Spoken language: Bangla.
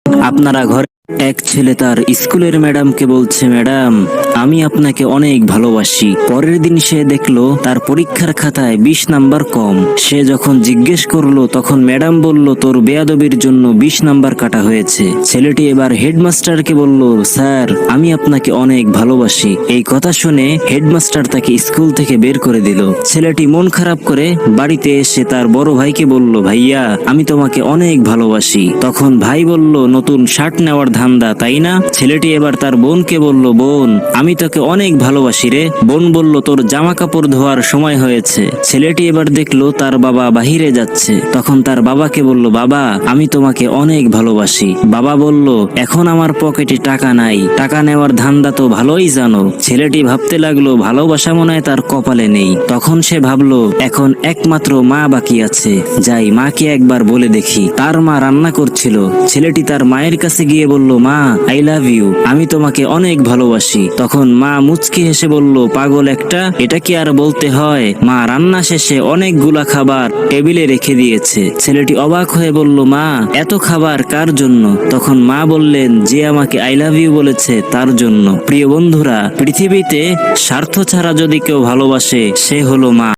আপনারা ঘরে এক ছেলে তার স্কুলের ম্যাডামকে বলছে, ম্যাডাম আমি আপনাকে অনেক ভালোবাসি। পরের দিন সে দেখলো তার পরীক্ষার খাতায় 20 নাম্বার কম। সে যখন জিজ্ঞেস করলো তখন ম্যাডাম বলল, তোর বেয়াদবির জন্য 20 নাম্বার কাটা হয়েছে। ছেলেটি এবার হেডমাস্টারকে বলল, স্যার আমি আপনাকে অনেক ভালোবাসি। এই কথা শুনে হেডমাস্টার তাকে স্কুল থেকে বের করে দিল। ছেলেটি মন খারাপ করে বাড়িতে এসে তার বড় ভাইকে বলল, ভাইয়া আমি তোমাকে অনেক ভালোবাসি। তখন ভাই বলল, নতুন শার্ট নেওয়ার ধান্দা তাই না? ছেলেটি এবার তার বোনকে বলল, বোন আমি তোকে অনেক ভালোবাসি রে। বোন বলল, তোর জামা কাপড় ধোয়ার সময় হয়েছে। ছেলেটি এবার দেখলো তার বাবা বাহিরে যাচ্ছে। তখন তার বাবাকে বলল, বাবা আমি তোমাকে অনেক ভালোবাসি। বাবা বলল, এখন আমার পকেটে টাকা নাই, টাকা নেওয়ার ধান্দা তো ভালোই জানো। ছেলেটি ভাবতে লাগলো ভালোবাসা মনে হয় তার কপালে নেই। তখন সে ভাবলো এখন একমাত্র মা বাকি আছে, যাই মাকে একবার বলে দেখি। তার মা রান্না করছিল। ছেলেটি তার মায়ের কাছে গিয়ে বলল, মা আই লাভ ইউ, আমি তোমাকে অনেক ভালোবাসি। তখন মা মুচকি হেসে বলল, পাগল একটা, এটা কি আর বলতে হয়? মা রান্না শেষে অনেকগুলা খাবার টেবিলে রেখে দিয়েছে। ছেলেটি অবাক হয়ে বলল, মা এত খাবার কার জন্য? তখন মা বললেন, যে আমাকে আই লাভ ইউ বলেছে তার জন্য। প্রিয় বন্ধুরা, পৃথিবীতে স্বার্থ ছাড়া যদি কেউ ভালোবাসে সে হলো মা।